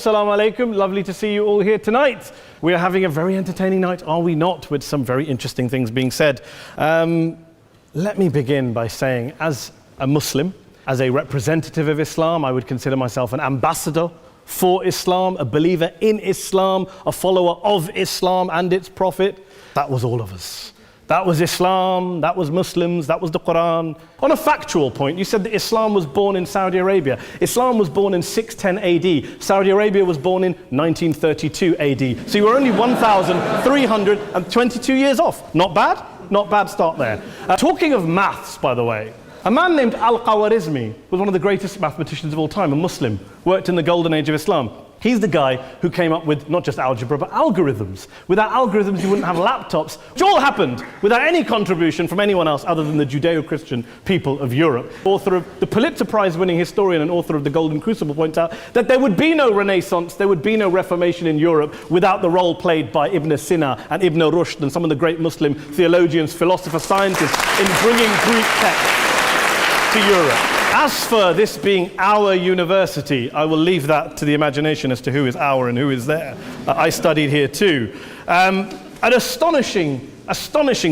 Assalamu alaikum, lovely to see you all here tonight. We are having a very entertaining night, are we not, with some very interesting things being said. Let me begin by saying, as a Muslim, as a representative of Islam, I would consider myself an ambassador for Islam, a believer in Islam, a follower of Islam and its Prophet. That was all of us. That was Islam, that was Muslims, that was the Quran. On a factual point, you said that Islam was born in Saudi Arabia. Islam was born in 610 AD. Saudi Arabia was born in 1932 AD. So you were only 1,322 years off. Not bad? Not bad start there. Talking of maths, by the way, a man named Al-Khwarizmi was one of the greatest mathematicians of all time, a Muslim, worked in the golden age of Islam. He's the guy who came up with not just algebra, but algorithms. Without algorithms, you wouldn't have laptops, which all happened without any contribution from anyone else other than the Judeo-Christian people of Europe. Author of the Pulitzer Prize-winning historian and author of The Golden Crucible points out that there would be no Renaissance, there would be no Reformation in Europe without the role played by Ibn Sina and Ibn Rushd and some of the great Muslim theologians, philosophers, scientists in bringing Greek texts to Europe. As for this being our university, I will leave that to the imagination as to who is our and who is there. I studied here too. An astonishing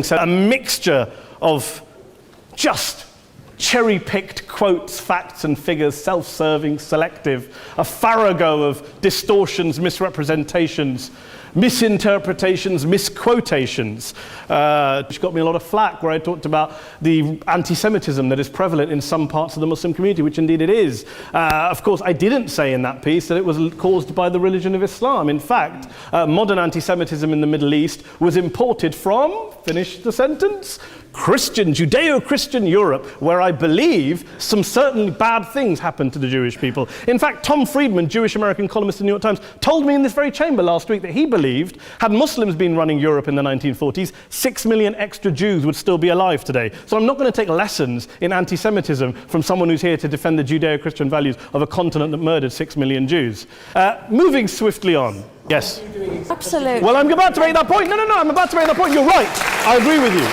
set, a mixture of just cherry-picked quotes, facts and figures, self-serving, selective, a farrago of distortions, misrepresentations, misinterpretations, misquotations, which got me a lot of flack, where I talked about the anti-Semitism that is prevalent in some parts of the Muslim community, which indeed it is. Of course, I didn't say in that piece that it was caused by the religion of Islam. In fact, modern anti-Semitism in the Middle East was imported from, finish the sentence, Christian, Judeo-Christian Europe, where I believe some certainly bad things happened to the Jewish people. In fact, Tom Friedman, Jewish-American columnist in the New York Times, told me in this very chamber last week that he believed, had Muslims been running Europe in the 1940s, 6 million extra Jews would still be alive today. So I'm not going to take lessons in anti-Semitism from someone who's here to defend the Judeo-Christian values of a continent that murdered 6 million Jews. Moving swiftly on. Yes? Absolutely. Well, I'm about to make that point. No, I'm about to make that point. You're right. I agree with you.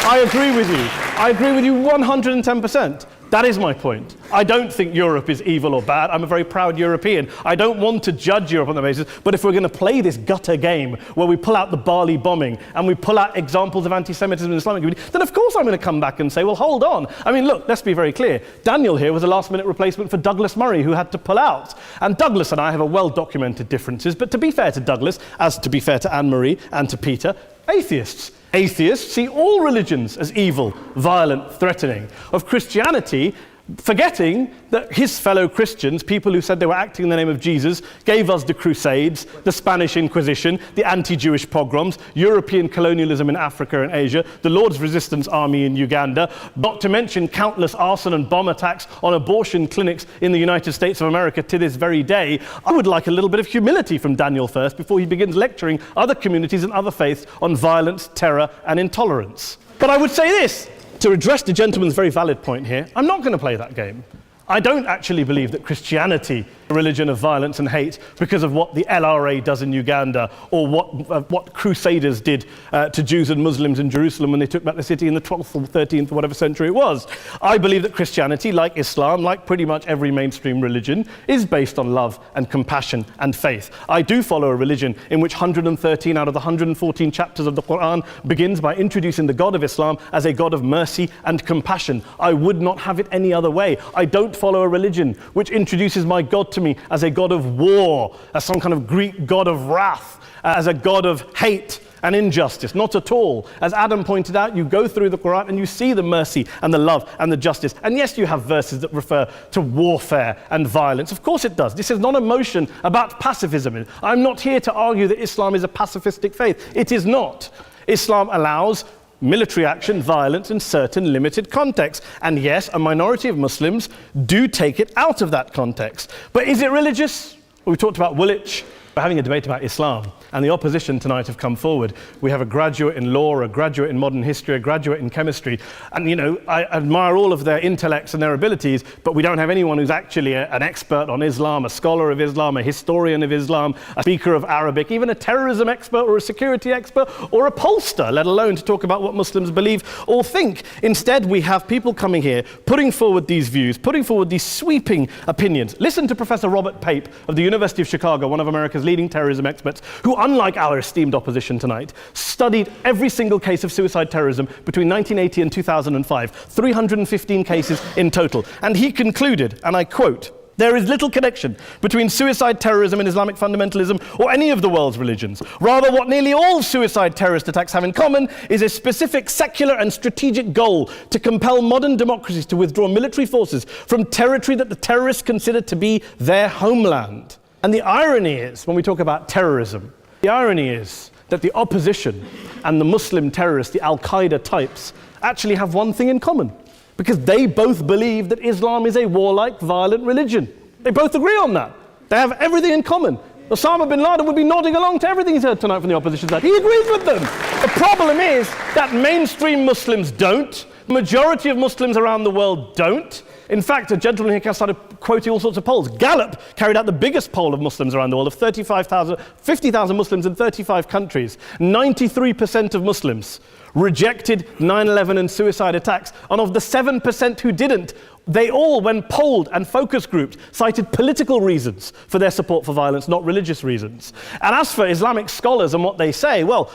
I agree with you. I agree with you 110%. That is my point. I don't think Europe is evil or bad. I'm a very proud European. I don't want to judge Europe on that basis, but if we're going to play this gutter game where we pull out the Bali bombing and we pull out examples of anti-Semitism in the Islamic community, then of course I'm going to come back and say, well, hold on. I mean, look, let's be very clear. Daniel here was a last-minute replacement for Douglas Murray, who had to pull out. And Douglas and I have a well-documented differences, but to be fair to Douglas, as to be fair to Anne-Marie and to Peter, atheists. Atheists see all religions as evil, violent, threatening. Of Christianity, forgetting that his fellow Christians, people who said they were acting in the name of Jesus, gave us the Crusades, the Spanish Inquisition, the anti-Jewish pogroms, European colonialism in Africa and Asia, the Lord's Resistance Army in Uganda, not to mention countless arson and bomb attacks on abortion clinics in the United States of America to this very day. I would like a little bit of humility from Daniel first before he begins lecturing other communities and other faiths on violence, terror, and intolerance. But I would say this, to address the gentleman's very valid point here, I'm not going to play that game. I don't actually believe that Christianity, a religion of violence and hate, because of what the LRA does in Uganda or what Crusaders did to Jews and Muslims in Jerusalem when they took back the city in the 12th or 13th or whatever century it was. I believe that Christianity, like Islam, like pretty much every mainstream religion, is based on love and compassion and faith. I do follow a religion in which 113 out of the 114 chapters of the Quran begins by introducing the God of Islam as a God of mercy and compassion. I would not have it any other way. I don't follow a religion which introduces my God to me as a God of war, as some kind of Greek God of wrath, as a God of hate and injustice. Not at all. As Adam pointed out, you go through the Quran and you see the mercy and the love and the justice. And yes, you have verses that refer to warfare and violence. Of course it does. This is not a motion about pacifism. I'm not here to argue that Islam is a pacifistic faith. It is not. Islam allows military action, violence in certain limited contexts. And yes, a minority of Muslims do take it out of that context. But is it religious? We talked about Woolwich. We're having a debate about Islam. And the opposition tonight have come forward. We have a graduate in law, a graduate in modern history, a graduate in chemistry. And, you know, I admire all of their intellects and their abilities, but we don't have anyone who's actually an expert on Islam, a scholar of Islam, a historian of Islam, a speaker of Arabic, even a terrorism expert or a security expert or a pollster, let alone to talk about what Muslims believe or think. Instead, we have people coming here, putting forward these views, putting forward these sweeping opinions. Listen to Professor Robert Pape of the University of Chicago, one of America's leading terrorism experts, who, unlike our esteemed opposition tonight, studied every single case of suicide terrorism between 1980 and 2005, 315 cases in total. And he concluded, and I quote, "There is little connection between suicide terrorism and Islamic fundamentalism or any of the world's religions. Rather, what nearly all suicide terrorist attacks have in common is a specific secular and strategic goal to compel modern democracies to withdraw military forces from territory that the terrorists consider to be their homeland." And the irony is, when we talk about terrorism, the irony is that the opposition and the Muslim terrorists, the Al-Qaeda types, actually have one thing in common, because they both believe that Islam is a warlike, violent religion. They both agree on that. They have everything in common. Osama bin Laden would be nodding along to everything he's heard tonight from the opposition side. He agrees with them. The problem is that mainstream Muslims don't. The majority of Muslims around the world don't. In fact, a gentleman here started quoting all sorts of polls. Gallup carried out the biggest poll of Muslims around the world, of 50,000 Muslims in 35 countries. 93% of Muslims rejected 9/11 and suicide attacks. And of the 7% who didn't, they all, when polled and focus grouped, cited political reasons for their support for violence, not religious reasons. And as for Islamic scholars and what they say, well,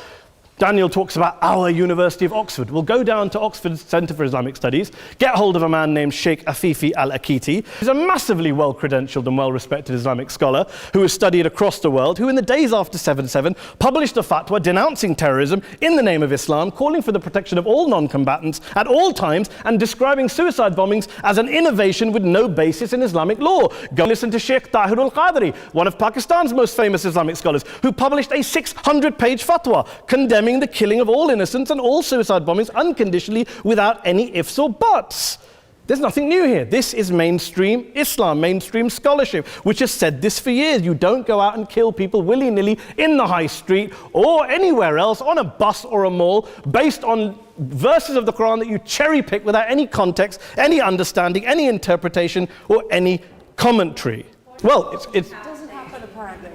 Daniel talks about our University of Oxford. We'll go down to Oxford Centre for Islamic Studies, get hold of a man named Sheikh Afifi al-Akiti, who's a massively well-credentialed and well-respected Islamic scholar who has studied across the world, who in the days after 7/7 published a fatwa denouncing terrorism in the name of Islam, calling for the protection of all non-combatants at all times, and describing suicide bombings as an innovation with no basis in Islamic law. Go listen to Sheikh Tahir al-Qadri, one of Pakistan's most famous Islamic scholars, who published a 600-page fatwa condemning the killing of all innocents and all suicide bombings unconditionally without any ifs or buts. There's nothing new here. This is mainstream Islam, mainstream scholarship, which has said this for years. You don't go out and kill people willy-nilly in the high street or anywhere else, on a bus or a mall, based on verses of the Quran that you cherry-pick without any context, any understanding, any interpretation, or any commentary. Well, it's doesn't happen, apparently.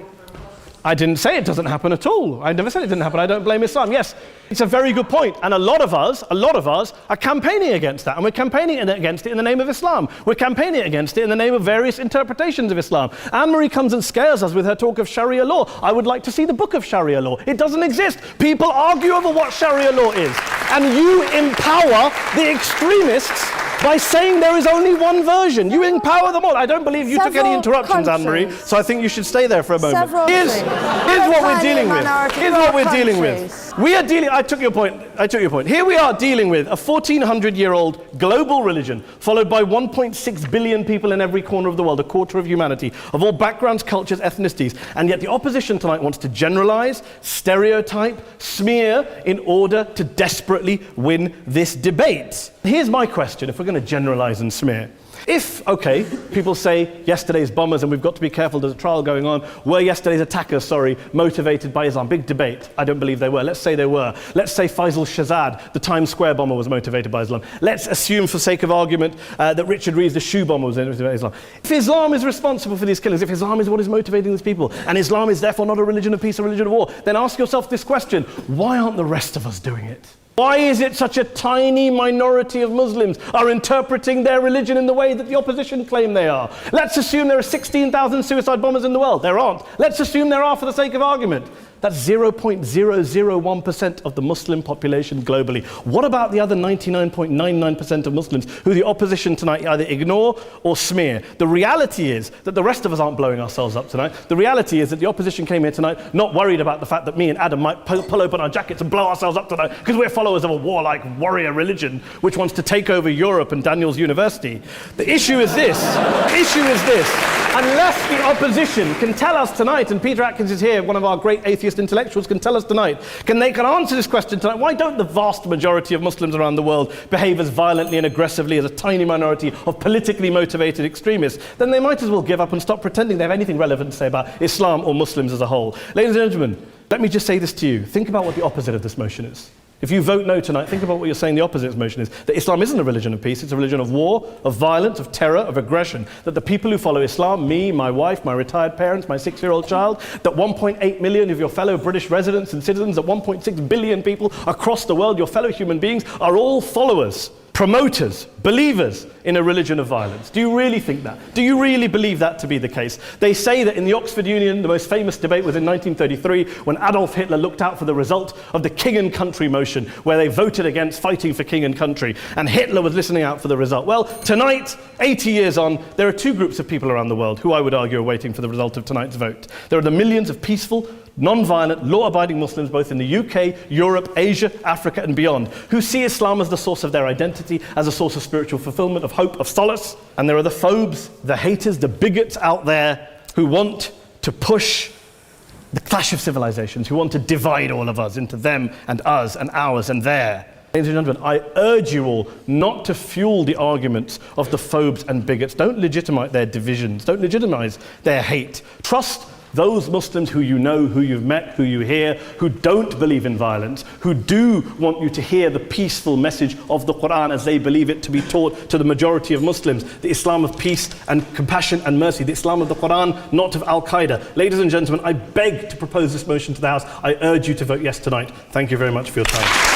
I didn't say it doesn't happen at all. I never said it didn't happen. I don't blame Islam. Yes, it's a very good point. And a lot of us are campaigning against that. And we're campaigning against it in the name of Islam. We're campaigning against it in the name of various interpretations of Islam. Anne-Marie comes and scares us with her talk of Sharia law. I would like to see the book of Sharia law. It doesn't exist. People argue over what Sharia law is. And you empower the extremists by saying there is only one version. You empower them all. I don't believe you took any interruptions, Anne-Marie, so I think you should stay there for a moment. Here's what we're dealing with. Here's what we're dealing with. I took your point. Here we are dealing with a 1,400-year-old global religion, followed by 1.6 billion people in every corner of the world, a quarter of humanity, of all backgrounds, cultures, ethnicities. And yet the opposition tonight wants to generalize, stereotype, smear in order to desperately win this debate. Here's my question, if we're going to generalize and smear. If, okay, people say yesterday's bombers, and we've got to be careful, there's a trial going on, were yesterday's attackers, motivated by Islam? Big debate. I don't believe they were. Let's say they were. Let's say Faisal Shahzad, the Times Square bomber, was motivated by Islam. Let's assume, for sake of argument, that Richard Reeves, the shoe bomber, was motivated by Islam. If Islam is responsible for these killings, if Islam is what is motivating these people, and Islam is therefore not a religion of peace, a religion of war, then ask yourself this question: why aren't the rest of us doing it? Why is it such a tiny minority of Muslims are interpreting their religion in the way that the opposition claim they are? Let's assume there are 16,000 suicide bombers in the world. There aren't. Let's assume there are for the sake of argument. That's 0.001% of the Muslim population globally. What about the other 99.99% of Muslims who the opposition tonight either ignore or smear? The reality is that the rest of us aren't blowing ourselves up tonight. The reality is that the opposition came here tonight not worried about the fact that me and Adam might pull open our jackets and blow ourselves up tonight because we're followers of a warlike warrior religion which wants to take over Europe and Daniel's university. The issue is this. Unless the opposition can tell us tonight, and Peter Atkins is here, one of our great atheist intellectuals, can tell us tonight, can answer this question tonight: why don't the vast majority of Muslims around the world behave as violently and aggressively as a tiny minority of politically motivated extremists? Then they might as well give up and stop pretending they have anything relevant to say about Islam or Muslims as a whole. Ladies and gentlemen, Let me just say this to you. Think about what the opposite of this motion is. If you vote no tonight, think about what you're saying the opposite of this motion is. That Islam isn't a religion of peace, it's a religion of war, of violence, of terror, of aggression. That the people who follow Islam, me, my wife, my retired parents, my 6-year-old child, that 1.8 million of your fellow British residents and citizens, that 1.6 billion people across the world, your fellow human beings, are all followers, promoters, believers in a religion of violence. Do you really think that? Do you really believe that to be the case? They say that in the Oxford Union, the most famous debate was in 1933 when Adolf Hitler looked out for the result of the King and Country motion, where they voted against fighting for king and country, and Hitler was listening out for the result. Well, tonight, 80 years on, there are two groups of people around the world who I would argue are waiting for the result of tonight's vote. There are the millions of peaceful, non-violent, law-abiding Muslims both in the UK, Europe, Asia, Africa and beyond, who see Islam as the source of their identity, as a source of spiritual fulfillment, of hope, of solace. And there are the phobes, the haters, the bigots out there who want to push the clash of civilizations, who want to divide all of us into them and us and ours and their. Ladies and gentlemen, I urge you all not to fuel the arguments of the phobes and bigots. Don't legitimize their divisions. Don't legitimize their hate. Trust those Muslims who you know, who you've met, who you hear, who don't believe in violence, who do want you to hear the peaceful message of the Quran as they believe it to be taught to the majority of Muslims, the Islam of peace and compassion and mercy, the Islam of the Quran, not of Al-Qaeda. Ladies and gentlemen, I beg to propose this motion to the House. I urge you to vote yes tonight. Thank you very much for your time.